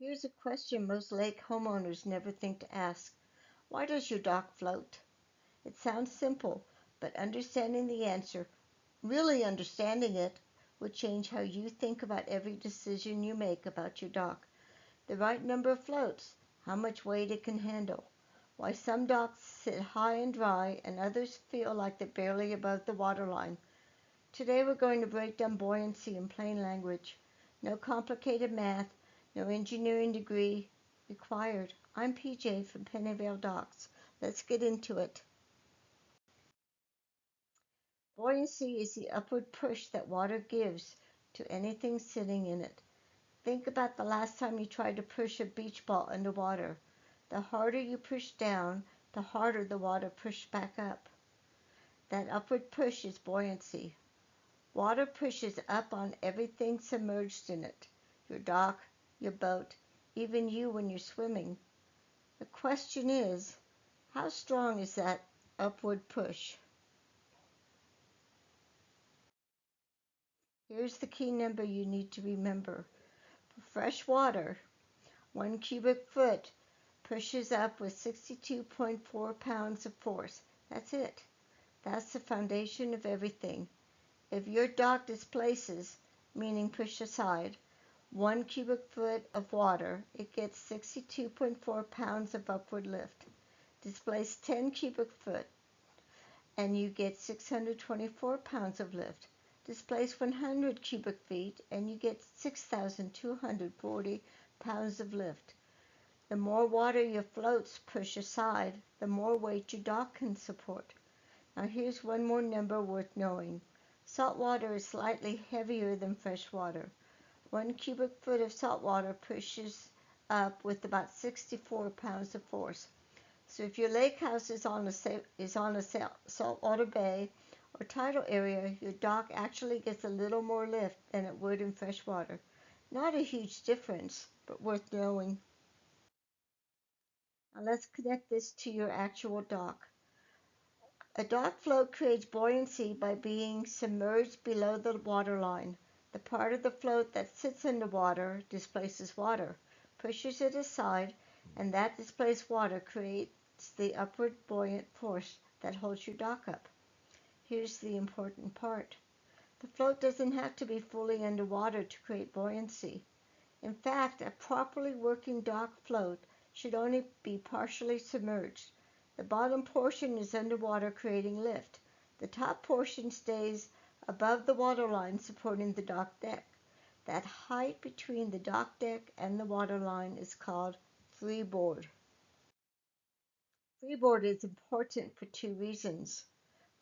Here's a question most lake homeowners never think to ask. Why does your dock float? It sounds simple, but understanding the answer, really understanding it, would change how you think about every decision you make about your dock. The right number of floats, how much weight it can handle, why some docks sit high and dry and others feel like they're barely above the waterline. Today we're going to break down buoyancy in plain language. No complicated math, no engineering degree required. I'm PJ from Pennyvale Docks. Let's get into it. Buoyancy is the upward push that water gives to anything sitting in it. Think about the last time you tried to push a beach ball underwater. The harder you push down, the harder the water pushed back up. That upward push is buoyancy. Water pushes up on everything submerged in it, your dock, your boat, even you when you're swimming. The question is, how strong is that upward push? Here's the key number you need to remember. For fresh water, 1 cubic foot pushes up with 62.4 pounds of force. That's it. That's the foundation of everything. If your dock displaces, meaning push aside, 1 cubic foot of water, it gets 62.4 pounds of upward lift. Displace 10 cubic foot, and you get 624 pounds of lift. Displace 100 cubic feet, and you get 6,240 pounds of lift. The more water your floats push aside, the more weight your dock can support. Now here's one more number worth knowing. Salt water is slightly heavier than fresh water. 1 cubic foot of salt water pushes up with about 64 pounds of force. So if your lake house is on a saltwater bay or tidal area, your dock actually gets a little more lift than it would in fresh water. Not a huge difference, but worth knowing. Now let's connect this to your actual dock. A dock float creates buoyancy by being submerged below the waterline. The part of the float that sits in the water displaces water, pushes it aside, and that displaced water creates the upward buoyant force that holds your dock up. Here's the important part. The float doesn't have to be fully underwater to create buoyancy. In fact, a properly working dock float should only be partially submerged. The bottom portion is underwater creating lift. The top portion stays above the waterline supporting the dock deck. That height between the dock deck and the waterline is called freeboard. Freeboard is important for two reasons.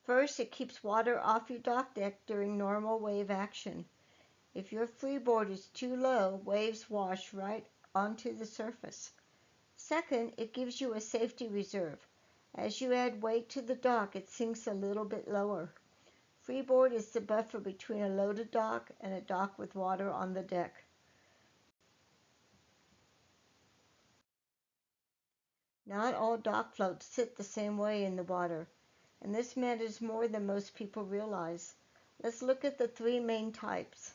First, it keeps water off your dock deck during normal wave action. If your freeboard is too low, waves wash right onto the surface. Second, it gives you a safety reserve. As you add weight to the dock, it sinks a little bit lower. Freeboard is the buffer between a loaded dock and a dock with water on the deck. Not all dock floats sit the same way in the water, and this matters more than most people realize. Let's look at the three main types.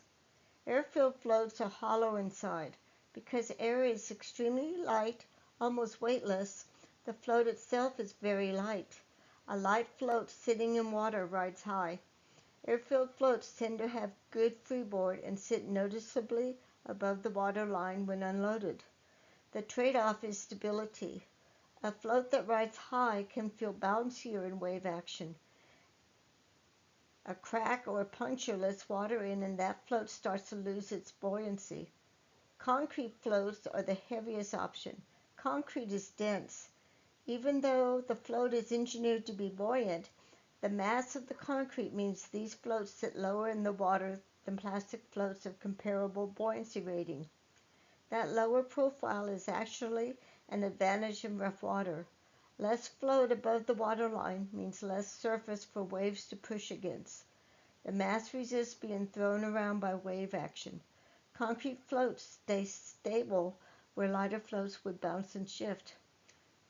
Air-filled floats are hollow inside. Because air is extremely light, almost weightless, the float itself is very light. A light float sitting in water rides high. Air-filled floats tend to have good freeboard and sit noticeably above the water line when unloaded. The trade-off is stability. A float that rides high can feel bouncier in wave action. A crack or a puncture lets water in and that float starts to lose its buoyancy. Concrete floats are the heaviest option. Concrete is dense. Even though the float is engineered to be buoyant, the mass of the concrete means these floats sit lower in the water than plastic floats of comparable buoyancy rating. That lower profile is actually an advantage in rough water. Less float above the waterline means less surface for waves to push against. The mass resists being thrown around by wave action. Concrete floats stay stable where lighter floats would bounce and shift.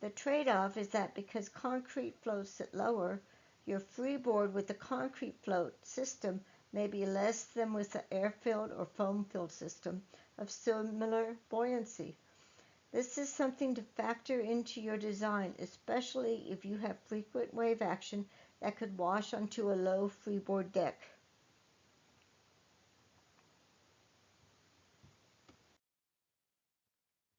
The trade-off is that because concrete floats sit lower, your freeboard with the concrete float system may be less than with the air-filled or foam-filled system of similar buoyancy. This is something to factor into your design, especially if you have frequent wave action that could wash onto a low freeboard deck.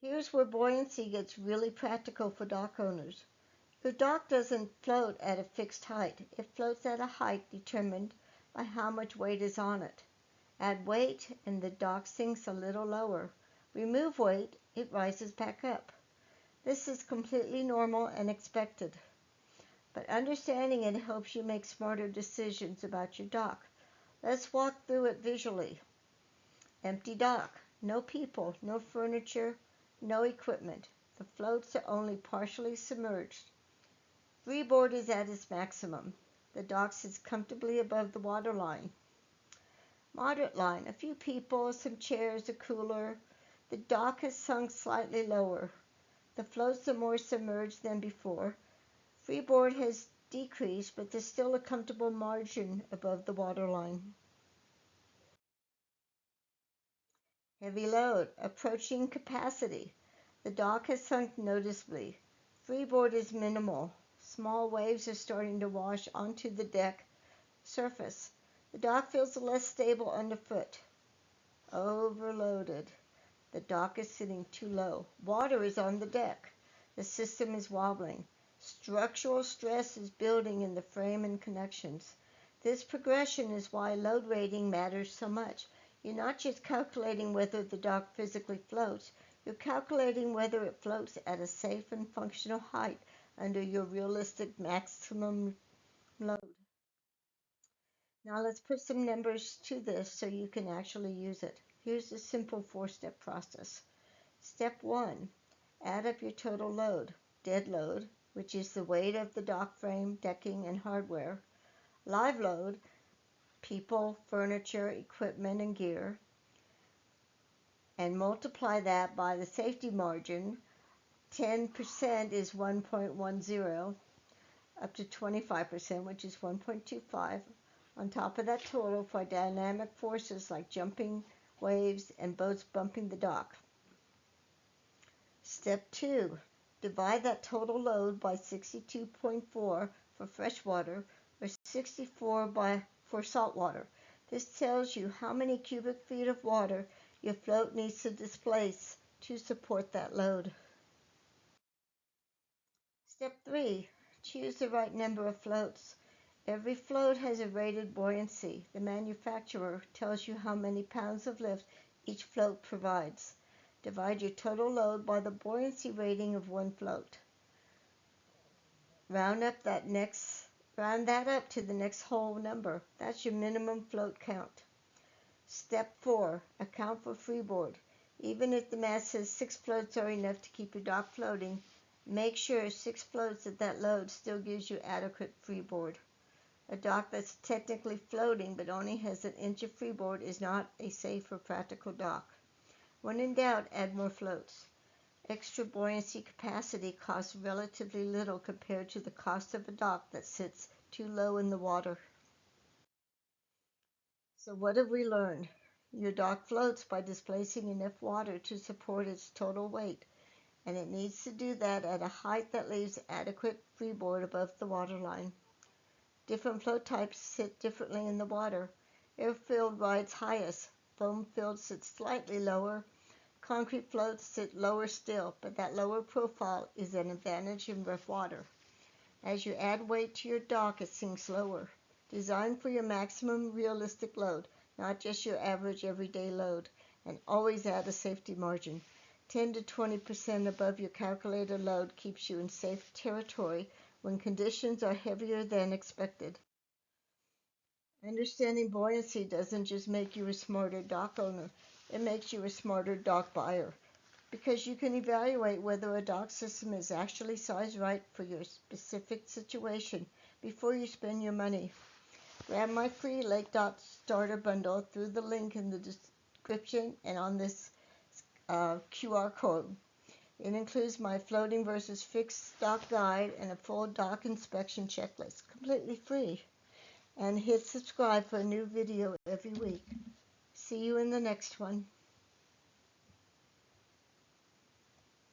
Here's where buoyancy gets really practical for dock owners. Your dock doesn't float at a fixed height. It floats at a height determined by how much weight is on it. Add weight and the dock sinks a little lower. Remove weight, it rises back up. This is completely normal and expected. But understanding it helps you make smarter decisions about your dock. Let's walk through it visually. Empty dock. No people, no furniture, no equipment. The floats are only partially submerged. Freeboard is at its maximum. The dock sits comfortably above the water line. Moderate line. A few people, some chairs, a cooler. The dock has sunk slightly lower. The floats are more submerged than before. Freeboard has decreased, but there's still a comfortable margin above the waterline. Heavy load, approaching capacity. The dock has sunk noticeably. Freeboard is minimal. Small waves are starting to wash onto the deck surface. The dock feels less stable underfoot. Overloaded. The dock is sitting too low. Water is on the deck. The system is wobbling. Structural stress is building in the frame and connections. This progression is why load rating matters so much. You're not just calculating whether the dock physically floats, you're calculating whether it floats at a safe and functional height under your realistic maximum load. Now let's put some numbers to this so you can actually use it. Here's a simple 4-step process. Step 1, add up your total load. Dead load, which is the weight of the dock frame, decking, and hardware. Live load, people, furniture, equipment, and gear. And multiply that by the safety margin. 10% is 1.10, up to 25%, which is 1.25. On top of that total for dynamic forces like jumping waves and boats bumping the dock. Step 2, divide that total load by 62.4 for freshwater or 64 for saltwater. This tells you how many cubic feet of water your float needs to displace to support that load. Step 3, choose the right number of floats. Every float has a rated buoyancy. The manufacturer tells you how many pounds of lift each float provides. Divide your total load by the buoyancy rating of one float. Round that up to the next whole number. That's your minimum float count. Step 4, account for freeboard. Even if the math says 6 floats are enough to keep your dock floating, make sure 6 floats at that load still gives you adequate freeboard. A dock that's technically floating but only has an inch of freeboard is not a safe or practical dock. When in doubt, add more floats. Extra buoyancy capacity costs relatively little compared to the cost of a dock that sits too low in the water. So what have we learned? Your dock floats by displacing enough water to support its total weight, and it needs to do that at a height that leaves adequate freeboard above the waterline. Different float types sit differently in the water. Air-filled rides highest. Foam-filled sits slightly lower. Concrete floats sit lower still, but that lower profile is an advantage in rough water. As you add weight to your dock, it sinks lower. Design for your maximum realistic load, not just your average everyday load, and always add a safety margin. 10 to 20% above your calculated load keeps you in safe territory when conditions are heavier than expected. Understanding buoyancy doesn't just make you a smarter dock owner, it makes you a smarter dock buyer, because you can evaluate whether a dock system is actually sized right for your specific situation before you spend your money. Grab my free Lake Dock Starter Bundle through the link in the description and on this QR code. It includes my floating versus fixed dock guide and a full dock inspection checklist, completely free. And hit subscribe for a new video every week. See you in the next one.